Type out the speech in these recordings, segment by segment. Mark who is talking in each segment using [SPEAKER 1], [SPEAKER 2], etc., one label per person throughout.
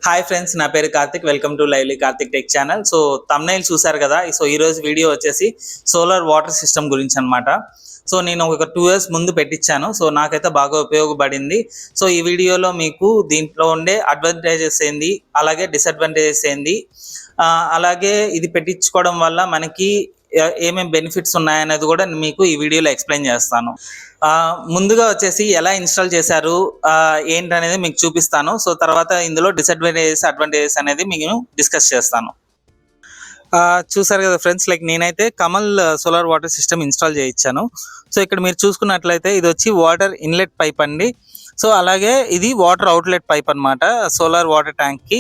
[SPEAKER 1] Hi friends, నా పేరు Karthik. Welcome to lively Karthik tech channel. So thumbnail చూసారు కదా. సో ఈ రోజు వీడియో వచ్చేసి సోలార్ వాటర్ సిస్టమ్ గురించి అనమాట. సో నేను ఒక 2 years ముందు పెట్టించాను. సో నాకైతే బాగా ఉపయోగపడింది. సో ఈ వీడియోలో మీకు దీంట్లో ఉండే అడ్వాంటేజెస్ ఏంది, అలాగే డిసడ్వాంటేజెస్ ఏంది, అలాగే ఇది పెట్టించుకోవడం వల్ల మనకి ఏమేమి బెనిఫిట్స్ ఉన్నాయనేది కూడా మీకు ఈ వీడియోలో ఎక్స్ప్లెయిన్ చేస్తాను. ముందుగా వచ్చేసి ఎలా ఇన్స్టాల్ చేశారు ఏంటనేది మీకు చూపిస్తాను. సో తర్వాత ఇందులో డిసడ్వాంటేజెస్ అడ్వాంటేజెస్ అనేది మీకు డిస్కస్ చేస్తాను. చూసారు కదా ఫ్రెండ్స్, లైక్ నేనైతే Kamal solar water system install చేయించాను. సో ఇక్కడ మీరు చూసుకున్నట్లయితే ఇది వచ్చి వాటర్ ఇన్లెట్ పైప్ అండి. సో అలాగే ఇది వాటర్ అవుట్లెట్ పైప్ అనమాట సోలార్ వాటర్ ట్యాంక్ కి.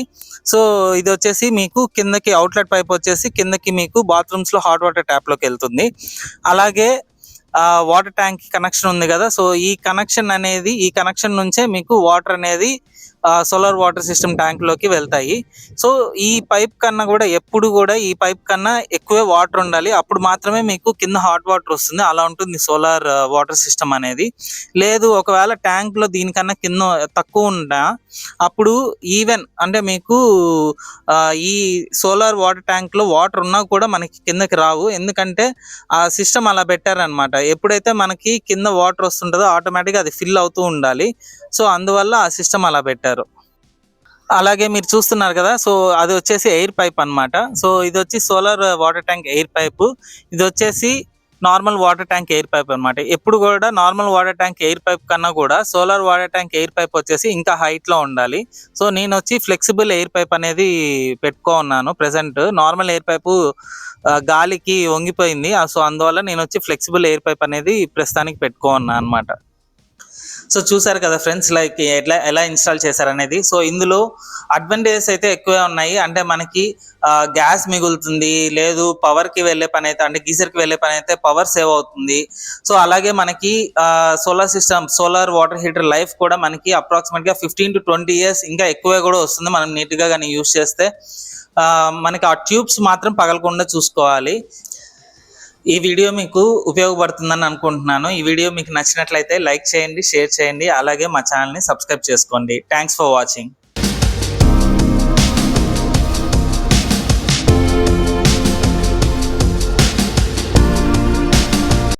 [SPEAKER 1] సో ఇది వచ్చేసి మీకు కిందకి అవుట్లెట్ పైప్ వచ్చేసి కిందకి మీకు బాత్రూమ్స్ లో హాట్ వాటర్ ట్యాప్ లోకి వెళ్తుంది. అలాగే వాటర్ ట్యాంక్ కి కనెక్షన్ ఉంది కదా. సో ఈ కనెక్షన్ నుంచే మీకు వాటర్ అనేది సోలార్ వాటర్ సిస్టమ్ ట్యాంక్ లోకి వెళ్తాయి. సో ఈ పైప్ కన్నా కూడా ఎప్పుడు కూడా ఈ పైప్ కన్నా ఎక్కువే వాటర్ ఉండాలి, అప్పుడు మాత్రమే మీకు కింద హాట్ వాటర్ వస్తుంది. అలా ఉంటుంది సోలార్ వాటర్ సిస్టమ్ అనేది. లేదు ఒకవేళ ట్యాంక్ లో దీనికన్నా కింద తక్కువ ఉన్నా అప్పుడు ఈవెన్ అంటే మీకు ఈ సోలార్ వాటర్ ట్యాంక్ లో వాటర్ ఉన్నా కూడా మనకి కిందకి రావు. ఎందుకంటే ఆ సిస్టమ్ అలా పెట్టారనమాట. ఎప్పుడైతే మనకి కింద వాటర్ వస్తుంటుందో ఆటోమేటిక్గా అది ఫిల్ అవుతూ ఉండాలి. సో అందువల్ల ఆ సిస్టమ్ అలా పెట్టారు. అలాగే మీరు చూస్తున్నారు కదా. సో అది వచ్చేసి ఎయిర్ పైప్ అన్నమాట. సో ఇది వచ్చి solar water tank air pipe, ఇది వచ్చేసి normal water tank air pipe అన్నమాట. ఎప్పుడు కూడా normal water tank air pipe కన్నా కూడా solar water tank air pipe వచ్చేసి ఇంకా హైట్ లో ఉండాలి. సో నేను వచ్చి ఫ్లెక్సిబుల్ ఎయిర్ పైప్ అనేది పెట్టుకున్నాను. ప్రెసెంట్ నార్మల్ ఎయిర్ పైపు గాలికి వంగిపోయింది. సో అందువల్ల నేను వచ్చి ఫ్లెక్సిబుల్ ఎయిర్ పైప్ అనేది ప్రస్తుతానికి పెట్టుకున్నాను అనమాట. సో చూసారు కదా ఫ్రెండ్స్, లైక్ ఎలా ఇన్స్టాల్ చేశారనేది. సో ఇందులో అడ్వాంటేజెస్ అయితే ఎక్కువే ఉన్నాయి. అంటే మనకి గ్యాస్ మిగులుతుంది, లేదు పవర్కి వెళ్ళే పని అయితే అంటే గీజర్కి వెళ్ళే పని అయితే పవర్ సేవ్ అవుతుంది. సో అలాగే మనకి సోలార్ వాటర్ హీటర్ లైఫ్ కూడా మనకి అప్రాక్సిమేట్గా 15 to 20 years ఇంకా ఎక్కువే కూడా వస్తుంది మనం నీట్గా కానీ యూస్ చేస్తే. మనకి ఆ ట్యూబ్స్ మాత్రం పగలకుండా చూసుకోవాలి. ఈ వీడియో మీకు ఉపయోగపడుతుందని అనుకుంటున్నాను. ఈ వీడియో మీకు నచ్చినట్లయితే లైక్ చేయండి, షేర్ చేయండి, అలాగే మా ఛానల్ని సబ్స్క్రైబ్ చేసుకోండి. Thanks for watching.